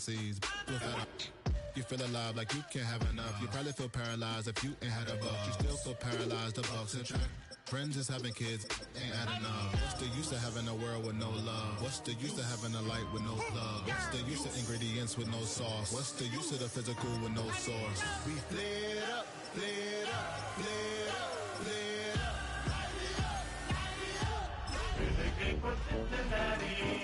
fantasies. You feel alive like you can't have enough. You probably feel paralyzed if you ain't had a buck. You still feel paralyzed above the track. Friends is having kids, ain't had enough. What's the use of having a world with no love? What's the use of having a light with no love? What's the use of ingredients with no sauce? What's the use of the physical with no source? We flared up, flared up, flared up, flared up. Here's a game for Cincinnati.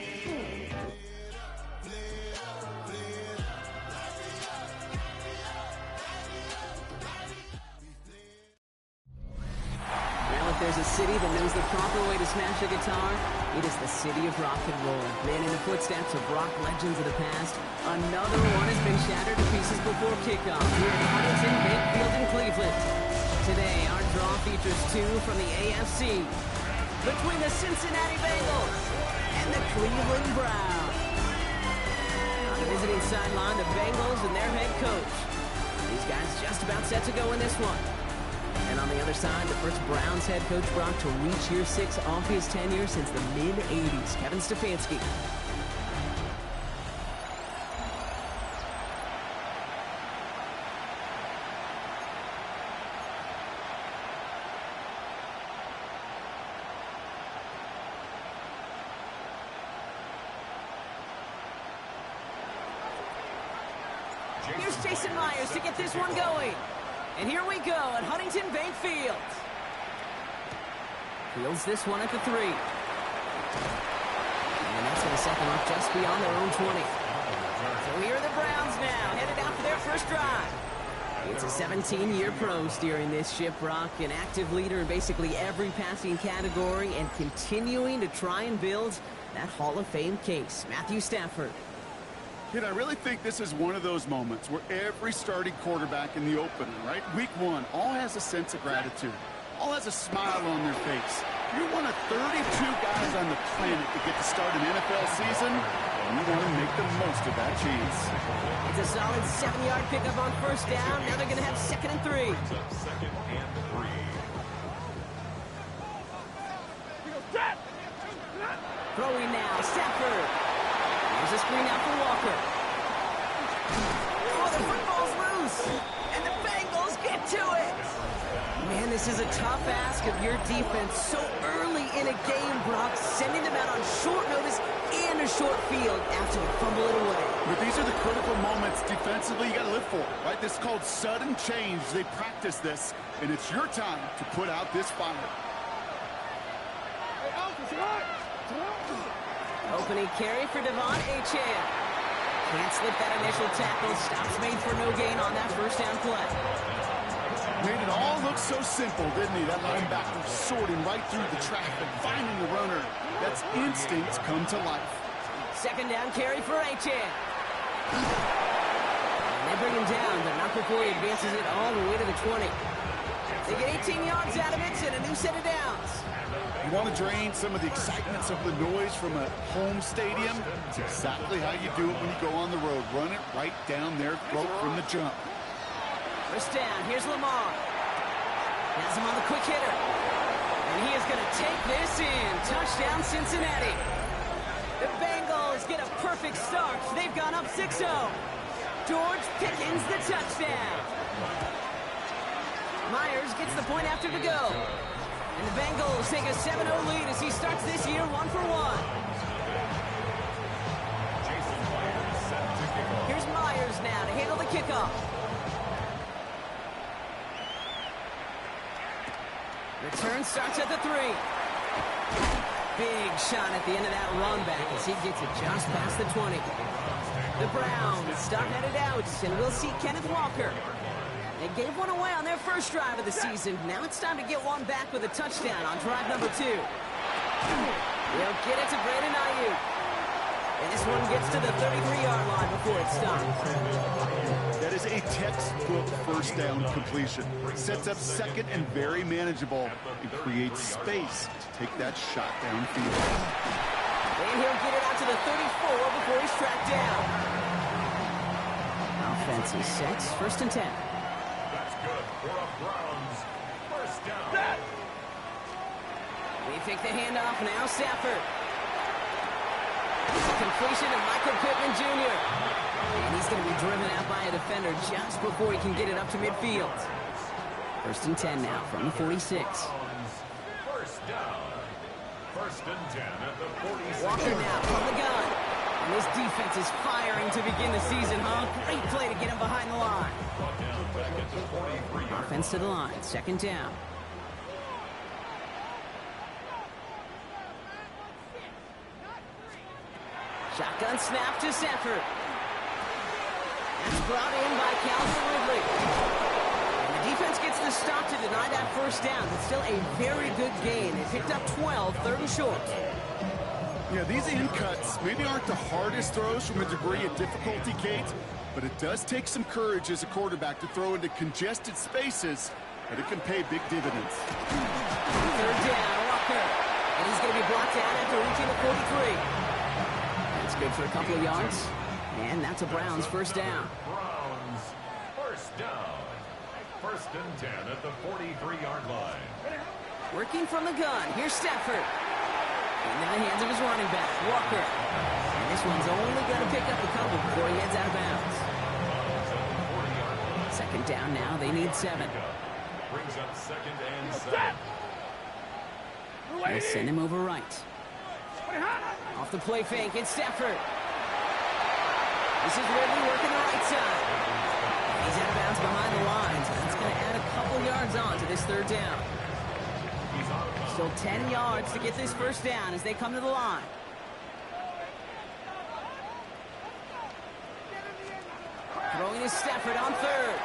There's a city that knows the proper way to smash a guitar. It is the city of rock and roll. Man in the footsteps of rock legends of the past, another one has been shattered to pieces before kickoff here at Huntington Bank Field in Cleveland. Today, our draw features two from the AFC between the Cincinnati Bengals and the Cleveland Browns. On the visiting sideline, the Bengals and their head coach. These guys just about set to go in this one. And on the other side, the first Browns head coach brought to reach year 6 off his tenure since the mid-'80s, Kevin Stefanski. Here's Jason Myers to get this one going. And here we go at Huntington Bank Field. Fields this one at the 3. And that's going to set them up just beyond their own 20. So here are the Browns now, headed out for their first drive. It's a 17-year pro steering this ship, Brock, an active leader in basically every passing category and continuing to try and build that Hall of Fame case. Matthew Stafford. Kid, I really think this is one of those moments where every starting quarterback in the opener, right? Week 1, all has a sense of gratitude. All has a smile on their face. You're one of 32 guys on the planet to get to start an NFL season, and you want to make the most of that chance. It's a solid 7-yard pickup on first down. Now they're going to have 2nd and 3. Throwing now, Stafford. There's a screen out for Walker. Oh, the football's loose. And the Bengals get to it. Man, this is a tough ask of your defense so early in a game, Brock, sending them out on short notice and a short field after they fumble it away. But these are the critical moments defensively you got to live for, right? This is called sudden change. They practice this, and it's your time to put out this fire. Opening carry for Devon Achane. Can't slip that initial tackle. Stops made for no gain on that first down play. Made it all look so simple, didn't he? That linebacker sorting right through the traffic, finding the runner. That's instinct come to life. 2nd down carry for Achane. And they bring him down, but not before he advances it all the way to the 20. They get 18 yards out of it and a new set of downs. You want to drain some of the excitement, some of the noise from a home stadium? It's exactly how you do it when you go on the road. Run it right down their throat from the jump. First down, here's Lamar. Has him on the quick hitter. And he is going to take this in. Touchdown, Cincinnati. The Bengals get a perfect start. They've gone up 6-0. George Pickens the touchdown. Myers gets the point after to go. And the Bengals take a 7-0 lead as he starts this year 1 for 1. Here's Myers now to handle the kickoff. Return starts at the 3. Big shot at the end of that run back as he gets it just past the 20. The Browns start headed out, and we'll see Kenneth Walker. They gave one away on their first drive of the season. Now it's time to get one back with a touchdown on drive number 2. They'll get it to Brandon Ayuk. And this one gets to the 33-yard line before it stops. That is a textbook first down completion. Sets up 2nd and very manageable and creates space to take that shot downfield. And he'll get it out to the 34 before he's tracked down. Offense is set. 1st and 10. For a Browns first down. We take the handoff now, Stafford. It's a completion of Michael Pittman Jr. going to be driven out by a defender just before he can get it up to midfield. 1st and 10 now from the 46. First down. 1st and 10 at the 46. Walker now from the gun. And this defense is firing to begin the season, huh? Great play to get him behind the line. Back at the 43-yard Offense to the line. 2nd down. Shotgun snap to Sanford. That's brought in by Calvin Ridley. And the defense gets the stop to deny that 1st down. It's still a very good gain. They picked up 12, 3rd and short. Yeah, these in cuts maybe aren't the hardest throws from a degree of difficulty, Kate, but it does take some courage as a quarterback to throw into congested spaces, but it can pay big dividends. 3rd down, Walker. And he's going to be brought down after reaching the 43. That's good for a couple of yards. And that's a Browns 1st down. Browns 1st down. 1st and 10 at the 43-yard line. Working from the gun. Here's Stafford. Into the hands of his running back, Walker. And this one's only going to pick up a couple before he heads out of bounds. 2nd down now. They need 7. Brings up 2nd and 7. They send him over right. Off the play fake, it's Stafford. This is Ridley working the right side. He's out of bounds behind the lines. That's going to add a couple yards on to this 3rd down. Still 10 yards to get this 1st down as they come to the line. Throwing is Stafford on 3rd.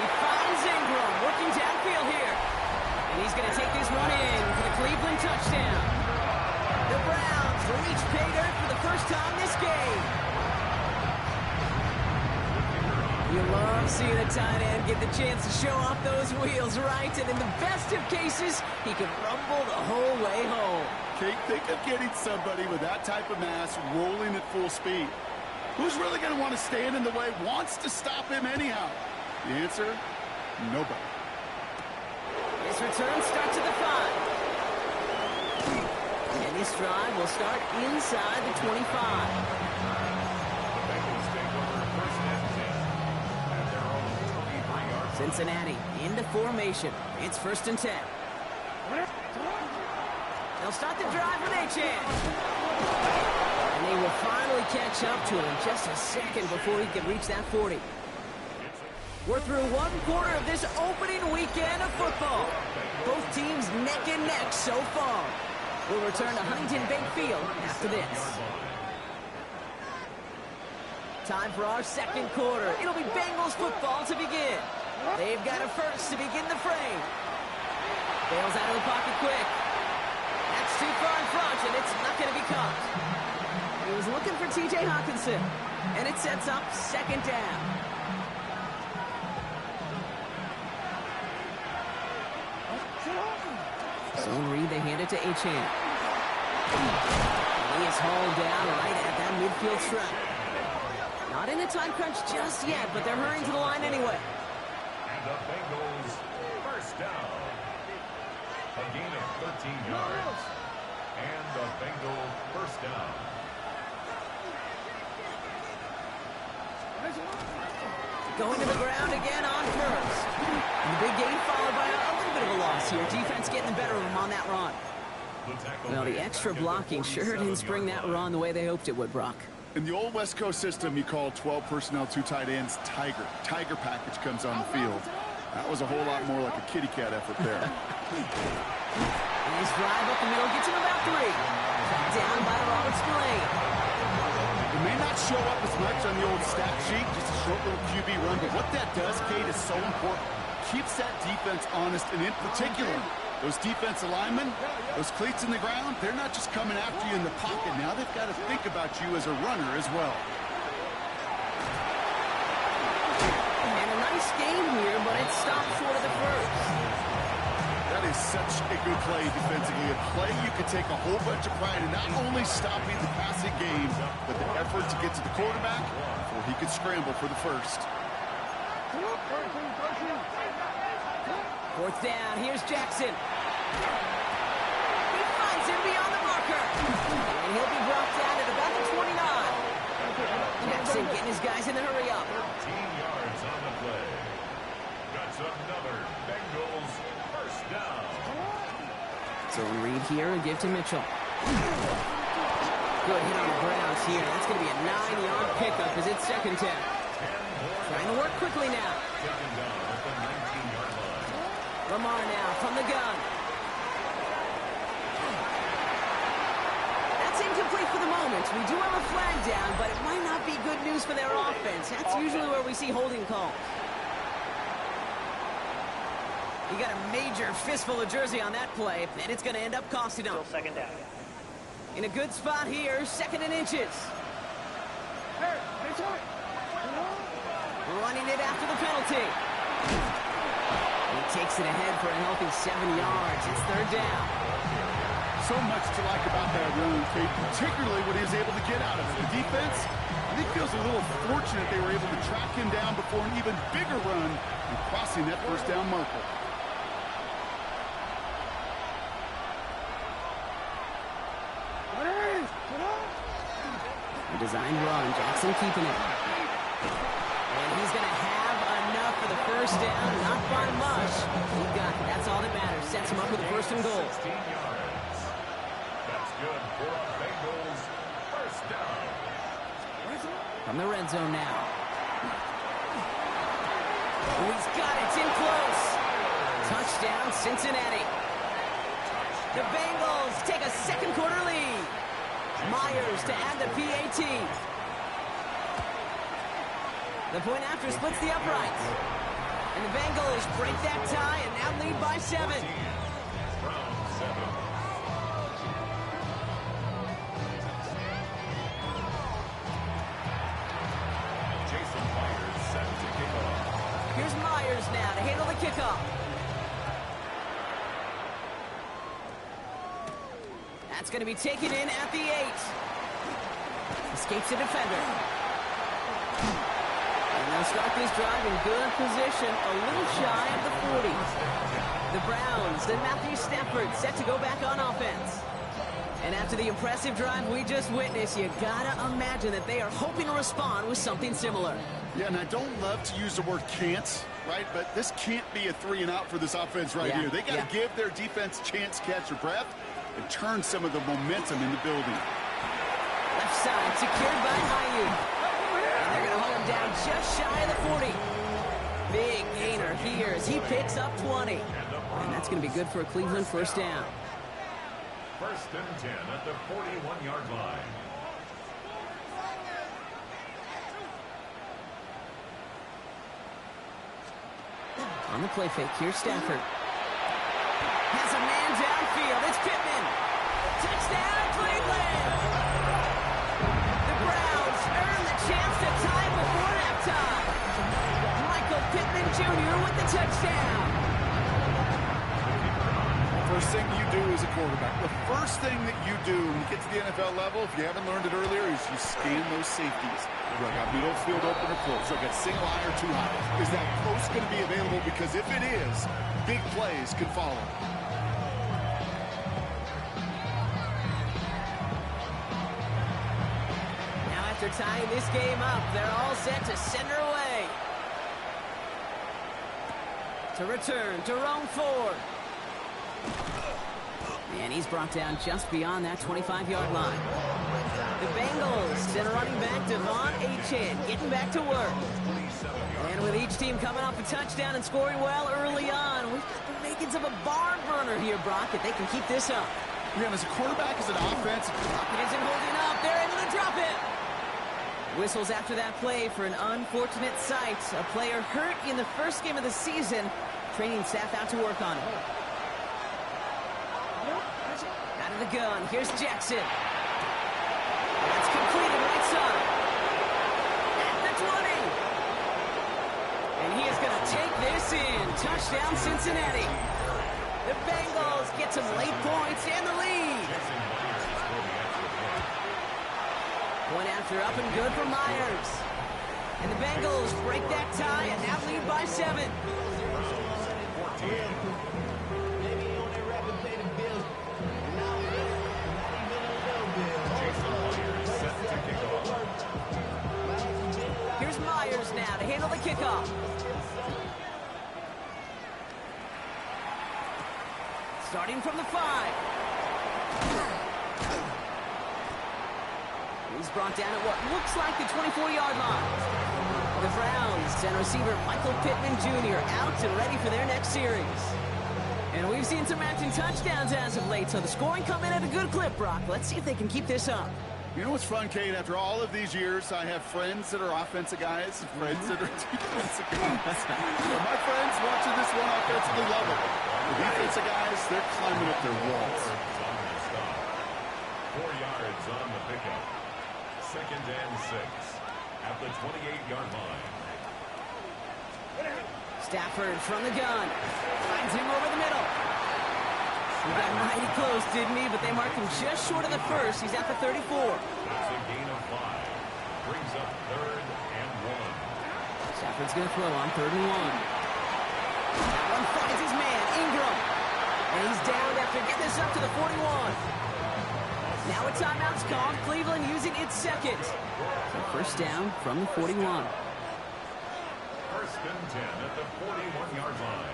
He finds Ingram working downfield here. And he's going to take this one in for the Cleveland touchdown. The Browns reach pay dirt for the 1st time this game. You love seeing a tight end get the chance to show off those wheels, right? And in the best of cases, he can rumble the whole way home. Kate, think of getting somebody with that type of mass rolling at full speed. Who's really going to want to stand in the way, wants to stop him anyhow? The answer, nobody. This return starts at the 5. And this drive will start inside the 25. Cincinnati into formation. It's 1st and 10. They'll start the drive with Achane. And they will finally catch up to him in just a second before he can reach that 40. We're through 1 quarter of this opening weekend of football. Both teams neck and neck so far. We'll return to Huntington Bank Field after this. Time for our 2nd quarter. It'll be Bengals football to begin. They've got a 1st to begin the frame. Bails out of the pocket quick. That's too far in front, and it's not going to be caught. He was looking for T.J. Hawkinson, and it sets up 2nd down. Zone read, they hand it to Achane. He is hauled down right at that midfield stripe. Not in a time crunch just yet, but they're hurrying to the line anyway. The Bengals 1st down. A gain of 13 yards. And the Bengals 1st down. Going to the ground again on 1st. And the big gain followed by a little bit of a loss here. Defense getting the better of them on that run. Well, the extra blocking sure didn't spring that run the way they hoped it would, Brock. In the old West Coast system, you call 12 personnel, 2 tight ends, Tiger. Tiger package comes on the field. That was a whole lot more like a kitty cat effort there. Nice drive up the middle, gets him about 3. Down by Robert Spillane. It may not show up as much on the old stat sheet, just a short little QB run, but what that does, Kate, is so important. Keeps that defense honest, and in particular, those defensive linemen, those cleats in the ground, they're not just coming after you in the pocket. Now they've got to think about you as a runner as well. And a nice game here, but it stopped short of the 1st. That is such a good play defensively. A play you could take a whole bunch of pride in not only stopping the passing game, but the effort to get to the quarterback before he could scramble for the 1st. 4th down, here's Jackson. He finds him beyond the marker. And he'll be brought down at about the 29. Jackson getting his guys in the hurry up. 13 yards on the play. That's another Bengals first down. Zone read here and give to Mitchell. Good hit on the ground here. That's going to be a 9-yard pickup as it's second down. Trying to work quickly now. Taken down at the 19-yard line. Lamar now from the gun. That's incomplete for the moment. We do have a flag down, but it might not be good news for their offense. That's usually where we see holding calls. You got a major fistful of jersey on that play, and it's going to end up costing them. Still second down. In a good spot here, second and inches. Running it after the penalty. He takes it ahead for a healthy 7 yards. It's third down. So much to like about that run, Kate, particularly what he was able to get out of it. The defense, I think, feels a little fortunate they were able to track him down before an even bigger run and crossing that first down marker. A designed run. Jackson keeping it. And he's going to have enough for the first down. Not by much. He got it. That's all that matters. Sets him up with a first and goal. 16 yards. That's good for a Bengals first down. From the red zone now. Oh, he's got it. It's in close. Touchdown, Cincinnati. The Bengals take a second quarter lead. Myers to add the PAT. The point after splits the uprights. And the Bengals break that tie and now lead by 7. Round 7. Jason Myers set to kick off. Here's Myers now to handle the kickoff. That's going to be taken in at the 8. Escapes the defender. And they'll start this drive in good position, a little shy of the 40. The Browns, then Matthew Stafford set to go back on offense. And after the impressive drive we just witnessed, you gotta imagine that they are hoping to respond with something similar. Yeah, and I don't love to use the word can't, right? But this can't be a 3-and-out for this offense right here. They got to give their defense a chance to catch their breath and turn some of the momentum in the building. Left side secured by Ayuk. And they're going to hold him down just shy of the 40. Big gainer here as he picks up 20. And that's going to be good for a Cleveland first down. First and 10 at the 41-yard line. On the play fake, here's Stafford. Has a man downfield. It's Pittman. Touchdown, Cleveland! The Browns earn the chance to tie before halftime. Michael Pittman Jr. with the touchdown. First thing you do as a quarterback, the first thing that you do when you get to the NFL level, if you haven't learned it earlier, is you scan those safeties. Do I got middle field open or close? Do I got single high or too high? Is that post going to be available? Because if it is, big plays can follow. Now after tying this game up, they're all set to send her away. To return, Jerome Ford. And he's brought down just beyond that 25-yard line. The Bengals send running back Devon Achane getting back to work. And with each team coming off a touchdown and scoring well early on, we've got the makings of a barn burner here, Brock, if they can keep this up. Yeah, as a quarterback, as an offense, It isn't holding up. They're able to drop it. Whistles after that play for an unfortunate sight. A player hurt in the first game of the season. Training staff out to work on it. Out of the gun. Here's Jackson. That's completed right side. At the 20. And he is going to take this in. Touchdown, Cincinnati. The Bengals get some late points and the lead. Point after up and good for Myers. And the Bengals break that tie and now lead by 7. now to handle the kickoff. Starting from the 5. He's brought down at what looks like the 24-yard line. The Browns and receiver Michael Pittman Jr. out and ready for their next series. And we've seen some matching touchdowns as of late, so the scoring coming at a good clip, Brock. Let's see if they can keep this up. You know what's fun, Kate? After all of these years, I have friends that are offensive guys and friends that are defensive guys. So my friends watching this one offensively love it. The defensive guys, they're climbing up their walls. 4 yards on the pickup. 2nd and 6 at the 28-yard line. Stafford from the gun. Finds him over the middle. He got mighty close, didn't he? But they marked him just short of the first. He's at the 34. That's a gain of 5. Brings up 3rd and 1. Stafford's going to throw on 3rd and 1. That one finds his man, Ingram. And he's down after getting this up to the 41. Now a timeout's called. Cleveland using its 2nd. So first down from the 41. 1st and 10 at the 41-yard line.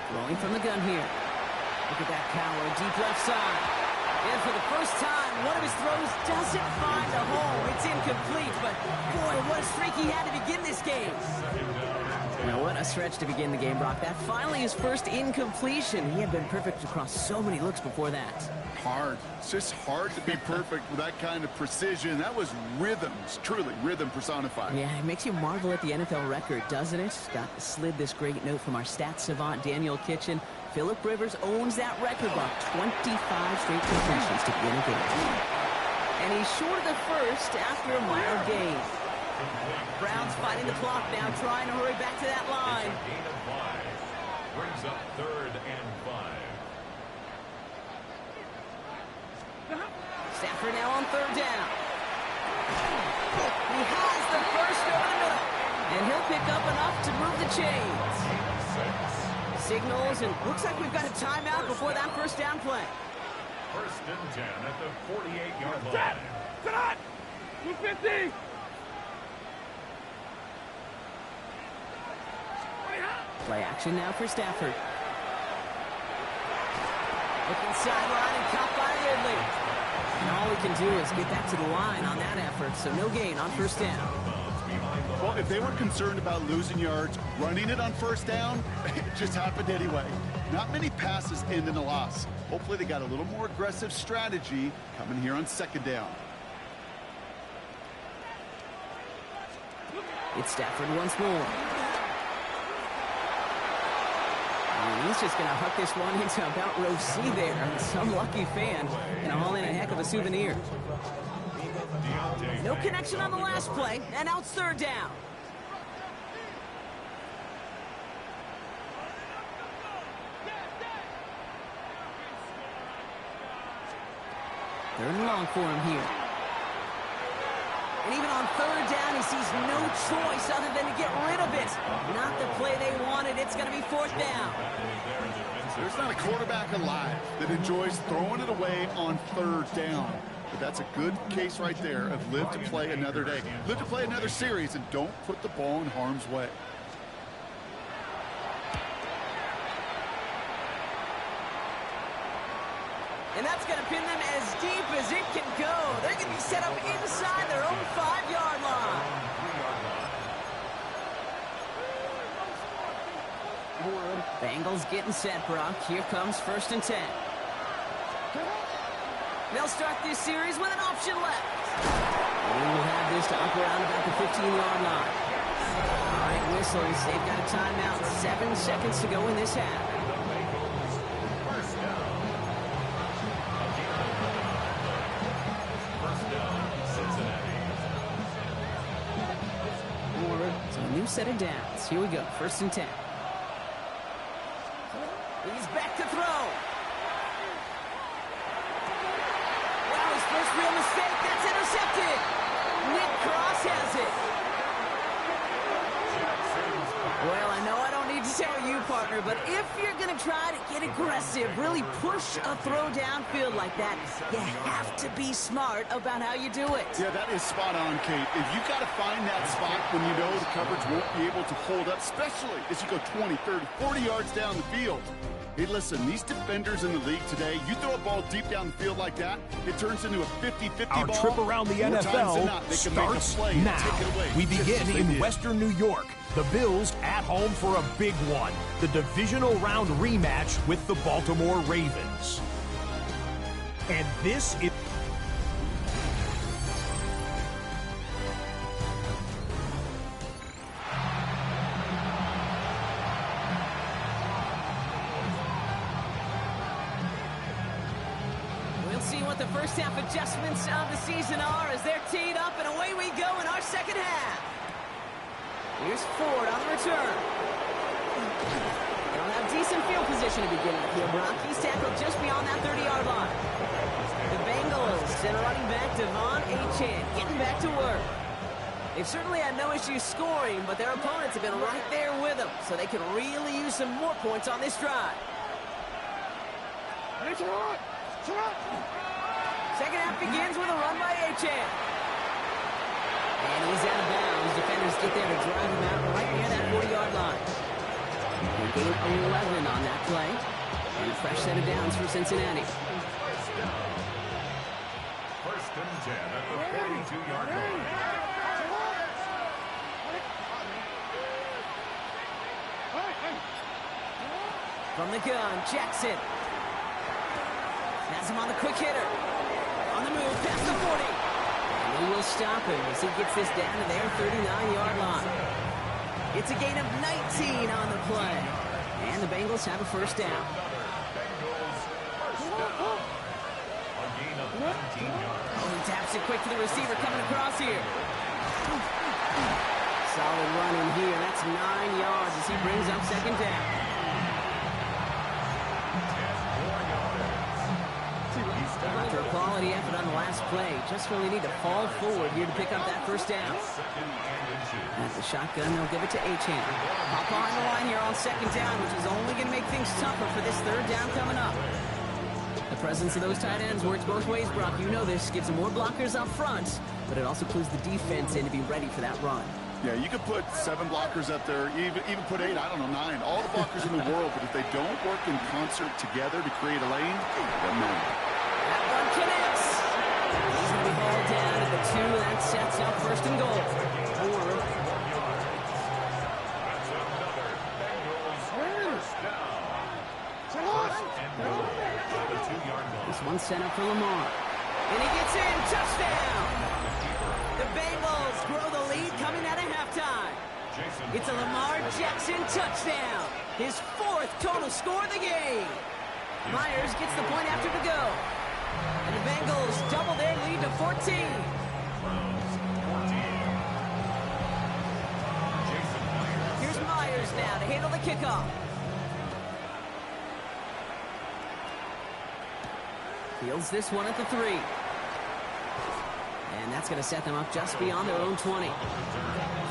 Throwing from the gun here. Look at that power, deep left side. And for the first time, one of his throws doesn't find a hole. It's incomplete, but boy, what a streak he had to begin this game. Now, what a stretch to begin the game, Brock. That finally his first incompletion. He had been perfect across so many looks before that. Hard. It's just hard to be perfect with that kind of precision. That was rhythm. It's truly rhythm personified. Yeah, it makes you marvel at the NFL record, doesn't it? Got slid this great note from our stats savant, Daniel Kitchen. Phillip Rivers owns that record by 25 straight completions to begin a game. And he's short of the first after a minor gain. Browns fighting the clock now, trying to hurry back to that line. It's a gain of 5. Brings up 3rd and 5. Stafford now on 3rd down. He has the first over the middle. And he'll pick up enough to move the chains. Signals, and looks like we've got a timeout before that first down play. 1st and 10 at the 48-yard line. Sit on! 250! Play action now for Stafford. Looking sideline and caught by Ridley. And all we can do is get back to the line on that effort, so no gain on first down. Well, if they were concerned about losing yards, running it on first down, it just happened anyway. Not many passes end in a loss. Hopefully they got a little more aggressive strategy coming here on 2nd down. It's Stafford once more. And he's just going to huck this one into about row C there. Some lucky fan and haul in a heck of a souvenir. No connection on the last play, and now it's 3rd down. Third and long for him here. And even on 3rd down, he sees no choice other than to get rid of it. Not the play they wanted. It's going to be 4th down. There's not a quarterback alive that enjoys throwing it away on 3rd down. But that's a good case right there of live to play another day. Live to play another series and don't put the ball in harm's way. And that's going to pin them as deep as it can go. They're going to be set up inside their own 5-yard line. Bengals getting set, Brock. Here comes 1st and 10. They'll start this series with an option left. And we will have this to up around about the 15-yard line. All right, whistles. They've got a timeout. 7 seconds to go in this half. So a new set of downs. Here we go. 1st and 10. He's back to throw. Wow, his first real mistake. That's intercepted. Nick Cross has it. Well, I know I don't need to tell you, partner, but if you're going to try to get aggressive, really push a throw downfield like that. You have to be smart about how you do it. Yeah, that is spot on, Kate. If you got to find that spot when you know the coverage won't be able to hold up, especially as you go 20, 30, 40 yards down the field. Hey, listen, these defenders in the league today, you throw a ball deep down the field like that, it turns into a 50-50 ball. Our trip around the NFL starts now. We begin in Western New York. The Bills at home for a big one. The divisional round rematch with the Baltimore Ravens. And this is... See what the first half adjustments of the season are as they're teed up, and away we go in our second half. Here's Ford on the return. They'll have decent field position to begin with here, Brock. He's tackled just beyond that 30-yard line. The Bengals send a running back, Devon Achane, getting back to work. They've certainly had no issues scoring, but their opponents have been right there with them, so they can really use some more points on this drive. Second half begins with a run by Achane. And he's out of bounds. Defenders get there to drive him out right near that 40-yard line. They gain 11 on that play. And a fresh set of downs for Cincinnati. First and 10 at the 42-yard line. From the gun, Jackson. Has him on the quick hitter. On the move, past the 40. And they will stop him as he gets this down to their 39-yard line. It's a gain of 19 on the play. And the Bengals have a first down. Bengals first down. A gain of 19 yards. Oh, he taps it quick to the receiver coming across here. Solid run in here. That's 9 yards as he brings up second down. After a quality effort on the last play, just really need to fall forward here to pick up that first down. At the shotgun, they'll give it to Achane. Hop behind the line here on second down, which is only going to make things tougher for this third down coming up. The presence of those tight ends works both ways, Brock. You know this. Gives them more blockers up front, but it also clues the defense in to be ready for that run. Yeah, you could put 7 blockers up there, even put 8, I don't know, 9, all the blockers in the world, but if they don't work in concert together to create a lane, they're none. That one connects. He's going to be hauled down at the 2. That sets up first and goal. This one's set up for Lamar. And he gets in. Touchdown. The Bengals grow the lead coming out of halftime. It's a Lamar Jackson touchdown. His 4th total score of the game. Myers gets the point after to go. And the Bengals double their lead to 14. Here's Myers now to handle the kickoff. Fields this one at the 3. And that's going to set them up just beyond their own 20.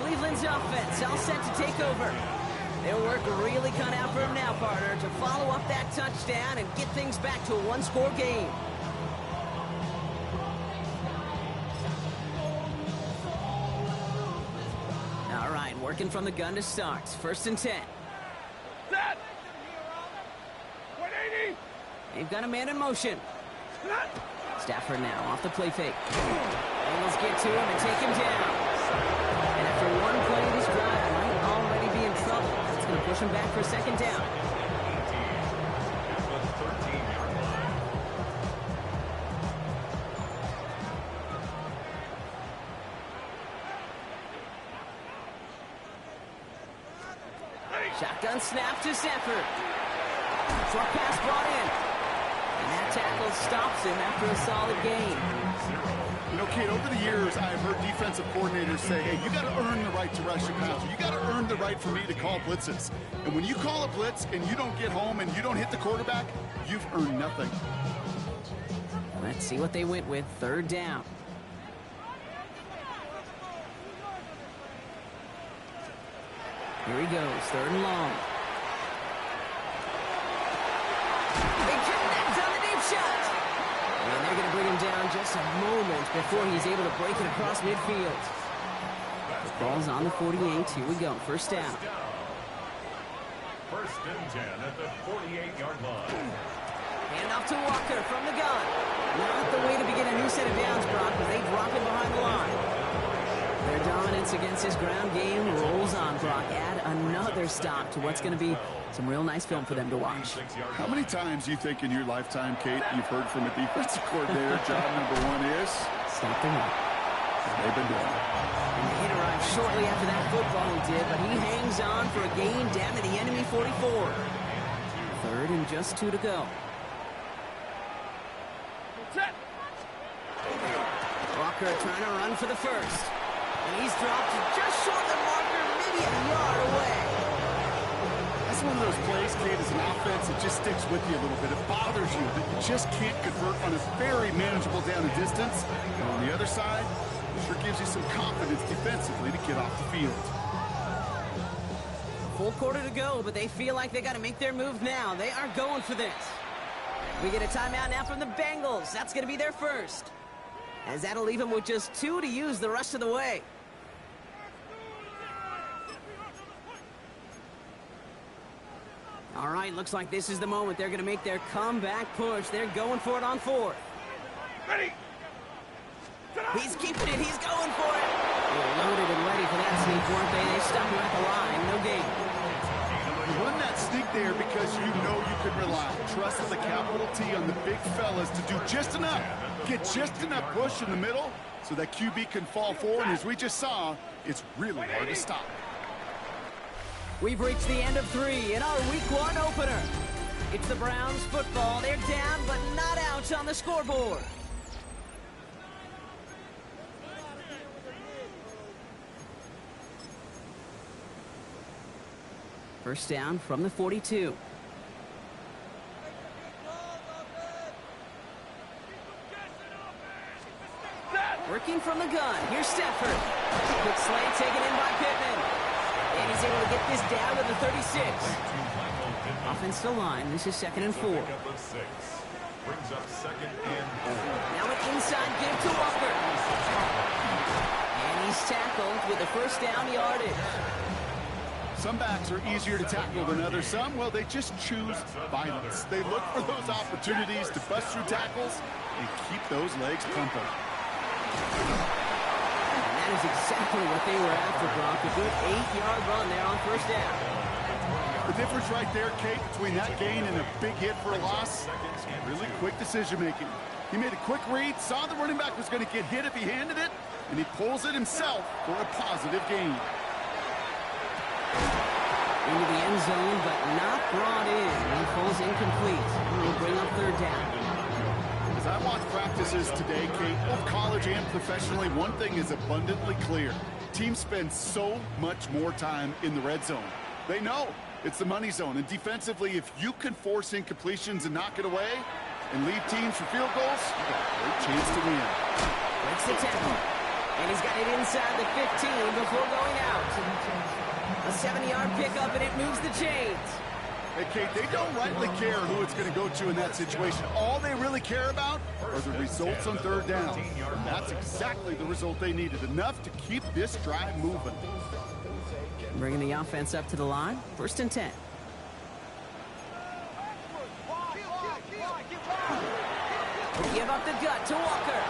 Cleveland's offense all set to take over. Their work really cut out for him now, partner, to follow up that touchdown and get things back to a 1-score game. All right, working from the gun to start. First and 10. Set! 180! They've got a man in motion. Stafford now off the play fake. Bengals get to him and take him down. And after one play, this drive might already be in trouble. It's going to push him back for a second down. Shotgun snap to Stafford. Short pass brought in. And that tackle stops him after a solid gain. You know, Kate, over the years, I've heard defensive coordinators say, hey, you got to earn the right to rush your passer. You got to earn the right for me to call blitzes. And when you call a blitz and you don't get home and you don't hit the quarterback, you've earned nothing. Let's see what they went with. Third down. Here he goes. Third and long. down just a moment before he's able to break it across midfield. Ball's on the 48. Here we go. First down. First and 10 at the 48-yard line. Hand off to Walker from the gun. Not the way to begin a new set of downs, Brock, but they drop it behind the line. Their dominance against his ground game rolls on, Brock. Add another stop to what's going to be some real nice film for them to watch. How many times do you think in your lifetime, Kate, you've heard from a defensive coordinator, job number one is? Stop the run. They've been doing it. And the hit arrived shortly after that football he did, but he hangs on for a gain down to the enemy 44. Third and just 2 to go. Walker trying to run for the first. And he's dropped just short of the marker, maybe a yard away. That's one of those plays, Kate, as an offense, it just sticks with you a little bit. It bothers you that you just can't convert on a very manageable down and distance. And on the other side, it sure gives you some confidence defensively to get off the field. Full quarter to go, but they feel like they got to make their move now. They are going for this. We get a timeout now from the Bengals. That's going to be their first, as that'll leave them with just 2 to use the rest of the way. All right, looks like this is the moment. They're going to make their comeback push. They're going for it on 4th. Ready. He's keeping it. He's going for it. They're loaded and ready for that sneak, weren't they? They stop him at the line. No gain. You run that sneak there because you know you can rely. Trust the capital T on the big fellas to do just enough. Get just enough push in the middle so that QB can fall forward. And as we just saw, it's really hard to stop. We've reached the end of 3 in our Week 1 opener. It's the Browns football. They're down, but not out on the scoreboard. First down from the 42. Working from the gun. Here's Stafford. Quick slant taken in by Pittman. And he's able to get this down to the 36. Offensive line. This is 2nd and 4. Brings up 2nd and 4. Now an inside give to Walker. And he's tackled with the first down yardage. Some backs are easier to tackle than others. Some, well, they just choose violence. They look for those opportunities to bust through tackles and keep those legs pumping. And that is exactly what they were after, Brock. A good 8-yard run there on first down. The difference right there, Kate, between that gain and a big hit for a loss, really quick decision-making. He made a quick read, saw the running back was going to get hit if he handed it, and he pulls it himself for a positive gain. Into the end zone, but not brought in. He falls incomplete. We'll bring up 3rd down. As I watch practices today, Kate, both college and professionally, one thing is abundantly clear. Teams spend so much more time in the red zone. They know it's the money zone. And defensively, if you can force incompletions and knock it away and leave teams for field goals, you've got a great chance to win. Breaks the tackle. And he's got it inside the 15 before going out. A 7-yard pickup, and it moves the chains. Hey, Kate, they don't rightly care who it's going to go to in that situation. All they really care about are the results on 3rd down. And that's exactly the result they needed. Enough to keep this drive moving. Bringing the offense up to the line. 1st and 10. Give up the gut to Walker.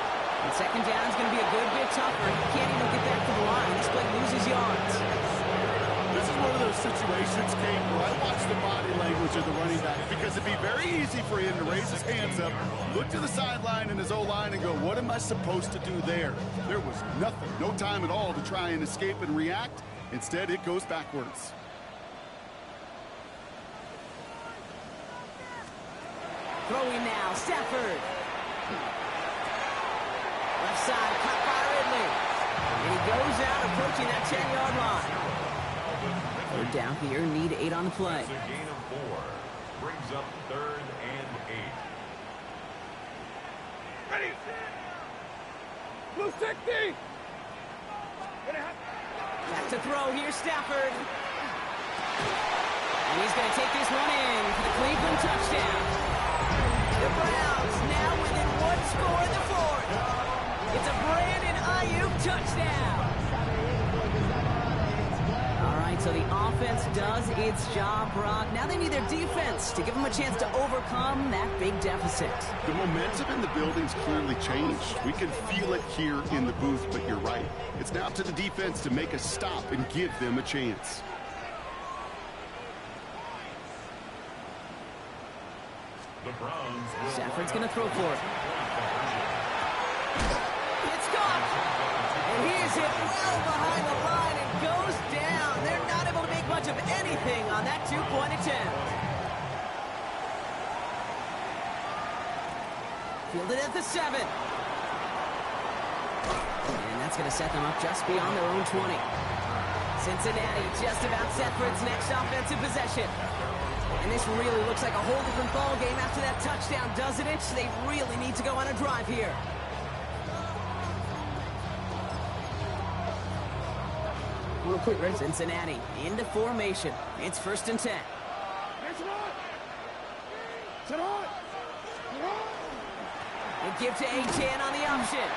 And 2nd down is going to be a good bit tougher. He can't even get back to the line. This play loses yards. This is one of those situations, Kate, where I watch the body language of the running back because it'd be very easy for him to raise his hands up, look to the sideline in his O-line and go, what am I supposed to do there? There was nothing, no time at all to try and escape and react. Instead, it goes backwards. Throwing now, Stafford. Left side, caught by Ridley. And he goes out, approaching that 10-yard line. 3rd down here, need 8 on the play. It's a gain of 4. Brings up 3rd and 8. Ready. Blue 60. Back to throw, here's Stafford. And he's going to take this one in for the Cleveland touchdown. The Browns now within one score in the fourth. It's a Brandon Ayuk touchdown. All right, so the offense does its job, Brock. Now they need their defense to give them a chance to overcome that big deficit. The momentum in the building's clearly changed. We can feel it here in the booth, but you're right. It's now to the defense to make a stop and give them a chance. Stafford's going to throw for it. It's gone. And he is hit well behind the line and goes down. They're not able to make much of anything on that two-point attempt. Fielded at the 7. And that's going to set them up just beyond their own 20. Cincinnati just about set for its next offensive possession. And this really looks like a whole different ball game after that touchdown, doesn't it? They really need to go on a drive here. Real quick, right? Cincinnati into formation. It's 1st and 10. They give to A-Chan on the option.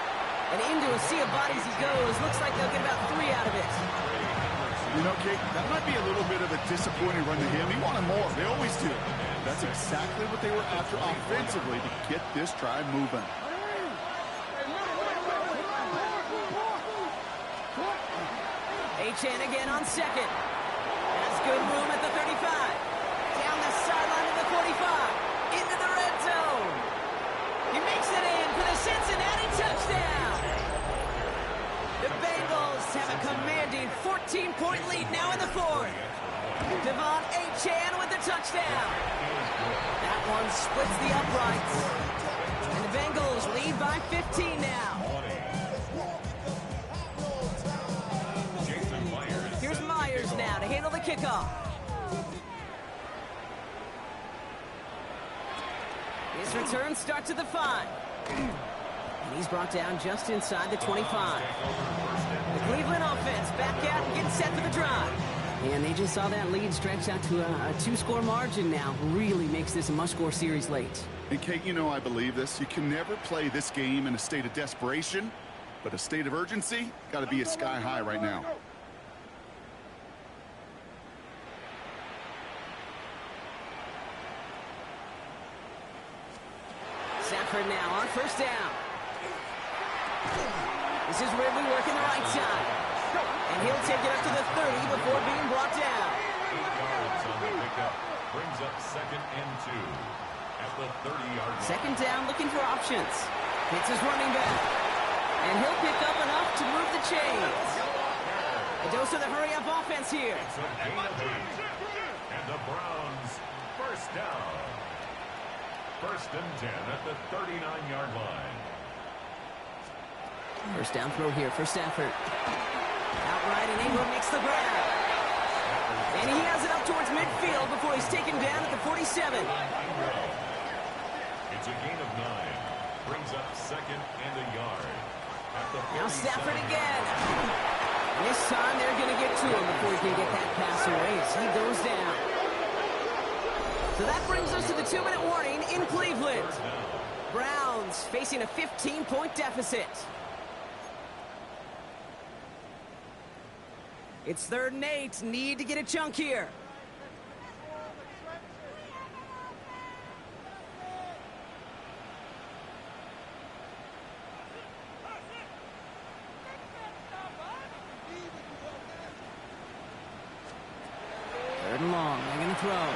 And into a sea of bodies he goes. Looks like they'll get about 3 out of it. You know, Kate, that might be a little bit of a disappointing run to him. He wanted more. They always do. That's exactly what they were after offensively to get this drive moving. A-Chan again on 2nd. Has good room at the 35. Down the sideline to the 45. Into the red zone. He makes it in for the Cincinnati touchdown. The Bengals have a commanding 14-point lead now in the 4th. Devon A-Chan with the touchdown. That one splits the uprights. And the Bengals lead by 15 now. Here's Myers now to handle the kickoff. His return starts at the 5. And he's brought down just inside the 25. The Cleveland offense back out and getting set for the drive. And they just saw that lead stretch out to a 2-score margin now. Really makes this a must-score series late. And Kate, you know I believe this. You can never play this game in a state of desperation, but a state of urgency got to be a sky high right now. Stafford now on 1st down. This is Ridley working the right side. And he'll take it up to the 30 before being brought down. 8 yards on the pickup. Brings up 2nd and 2 at the 30-yard line. 2nd down, looking for options. Hits his running back. And he'll pick up enough to move the chains. A dose of the hurry-up offense here. It's a gain of 8. And the Browns, 1st down. 1st and 10 at the 39-yard line. 1st down throw here for Stafford. Outright, and Ingram makes the grab. And he has it up towards midfield before he's taken down at the 47. It's a gain of 9. Brings up 2nd and a yard. At the now Stafford again. And this time they're going to get to him before he can get that pass away as he goes down. So that brings us to the 2-minute warning in Cleveland. Browns facing a 15-point deficit. It's 3rd and 8. Need to get a chunk here. Third and long. They're going to throw.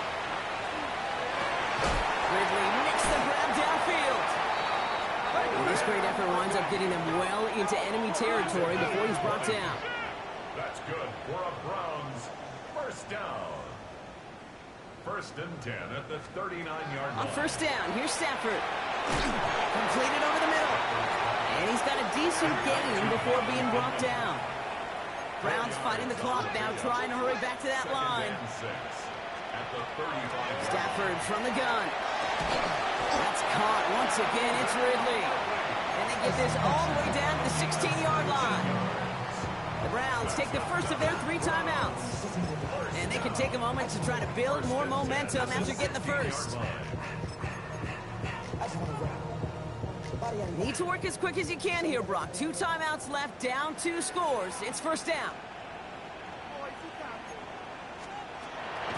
Ridley makes the grab downfield. And this great effort winds up getting them well into enemy territory before he's brought down. That's good for a Browns 1st down. 1st and 10 at the 39-yard line. On 1st down, here's Stafford. Completed over the middle. And he's got a decent gain before being brought down. Browns fighting the clock now, trying to hurry back to that line. Stafford from the gun. That's caught once again. It's Ridley. And they get this all the way down to the 16-yard line. The Browns take the first of their 3 timeouts. And they can take a moment to try to build more momentum after getting the first. Need to work as quick as you can here, Brock. 2 timeouts left, down 2 scores. It's first down.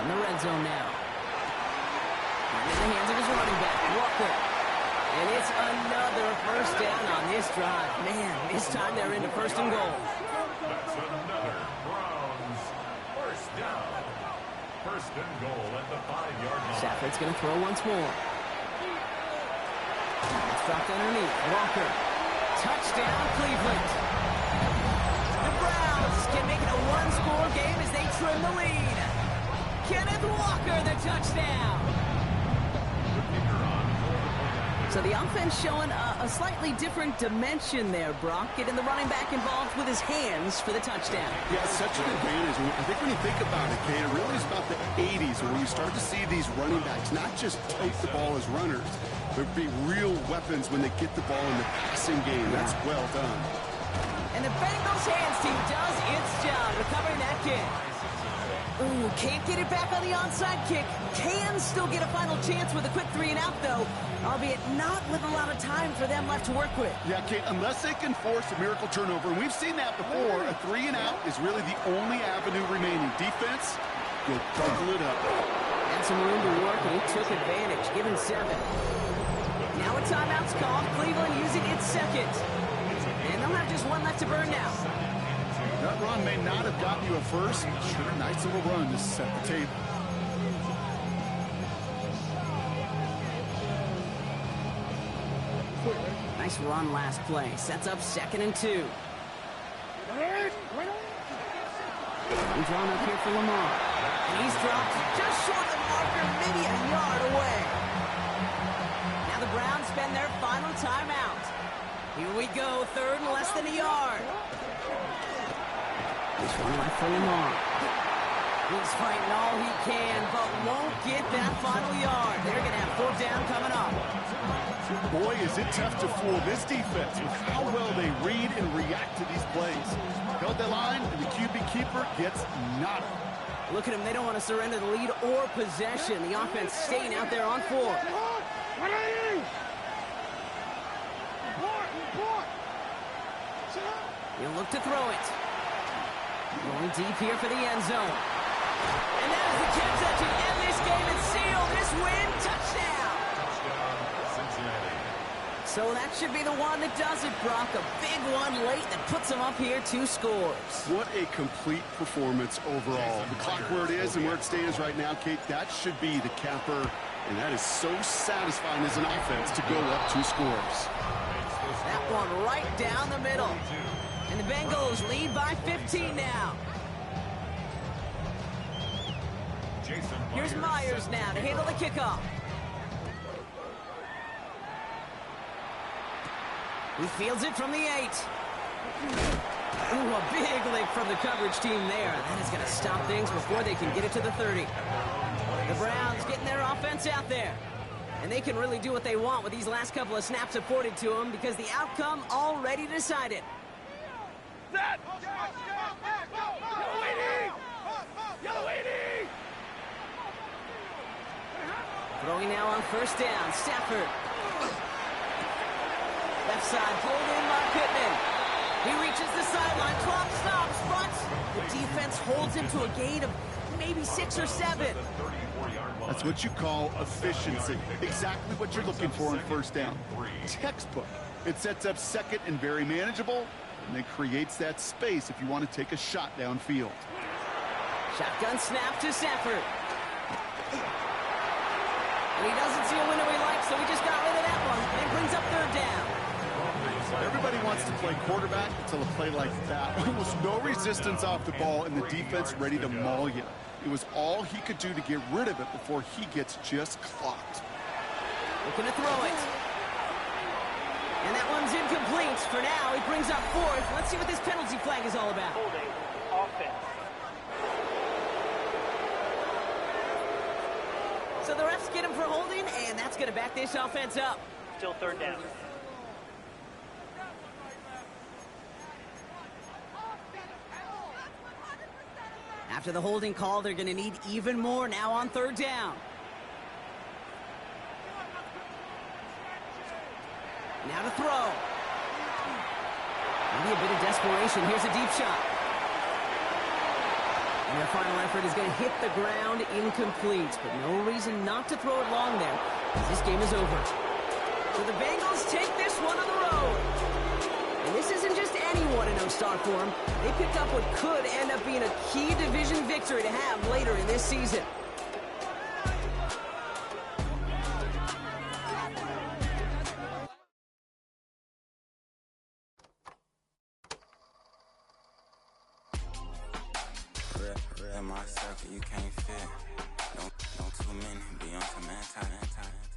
In the red zone now. In the hands of his running back, Walker. And it's another first down on this drive. Man, this time they're into first and goal. That's another Browns first down. First and goal at the 5-yard line. Stafford's going to throw once more. It's dropped underneath. Walker. Touchdown, Cleveland. The Browns can make it a 1-score game as they trim the lead. Kenneth Walker, the touchdown. So the offense showing a slightly different dimension there, Brock. Getting the running back involved with his hands for the touchdown. Yeah, it's such an advantage. I think when you think about it, Kate, it really is about the 80s where you start to see these running backs not just take the ball as runners, but be real weapons when they get the ball in the passing game. That's well done. And the Bengals hands team does its job recovering that kick. Ooh, can't get it back on the onside kick. Can still get a final chance with a quick 3-and-out, though, albeit not with a lot of time for them left to work with. Yeah, Kate, unless they can force a miracle turnover, and we've seen that before, a 3-and-out is really the only avenue remaining. Defense, you'll double it up. Had some room to work, and he took advantage, given 7. Now a timeout's called. Cleveland using its second. And they'll have just 1 left to burn now. That run may not have gotten you a first. Sure, nice little run to set the table. Nice run last play. Sets up 2nd and 2. And drawn up here for Lamar. And he's dropped just short of the marker, maybe a yard away. Now the Browns spend their final timeout. Here we go, 3rd and less than a yard. This one left for Lamar. He's fighting all he can, but won't get that final yard. They're going to have 4th down coming up. Boy, is it tough to fool this defense with how well they read and react to these plays. Held that line, and the QB keeper gets nada. Look at them. They don't want to surrender the lead or possession. The offense staying out there on 4. He'll look to throw it. Going deep here for the end zone. And that is the chance that should end this game and seal this win. Touchdown! Touchdown, Cincinnati. So that should be the one that does it, Brock. A big one late that puts them up here 2 scores. What a complete performance overall. The clock where it is and where it stands right now, Kate, that should be the capper. And that is so satisfying as an offense to go up 2 scores. That one right down the middle. And the Bengals lead by 15 now. Here's Myers now to handle the kickoff. He fields it from the 8. Ooh, a big lick from the coverage team there. That is going to stop things before they can get it to the 30. The Browns getting their offense out there. And they can really do what they want with these last couple of snaps afforded to them because the outcome already decided. Set! Yellow 80! Yellow 80! Throwing now on 1st down. Stafford. Left side, pulled in by Pittman. He reaches the sideline, clock stops, but the defense holds him to a gain of maybe 6 or 7. That's what you call efficiency. Exactly what you're looking for on 1st down. Textbook. It sets up 2nd and very manageable, and it creates that space if you want to take a shot downfield. Shotgun snap to Stafford. And he doesn't see a window he likes, so he just got rid of that one. And it brings up 3rd down. Everybody wants to play quarterback until a play like that. Almost no resistance off the ball, and the defense ready to maul you. It was all he could do to get rid of it before he gets just clocked. Looking to throw it. And that one's incomplete. For now, he brings up 4th. Let's see what this penalty flag is all about. Holding offense. So the refs get him for holding, and that's going to back this offense up. Still 3rd down. After the holding call, they're going to need even more now on 3rd down. Now to throw. Maybe a bit of desperation. Here's a deep shot. And their final effort is going to hit the ground incomplete. But no reason not to throw it long there, as this game is over. So the Bengals take this one on the road. And this isn't just any 1-0 start for them. They picked up what could end up being a key division victory to have later in this season. In my circle, you can't fit. Don't too many be on some anti.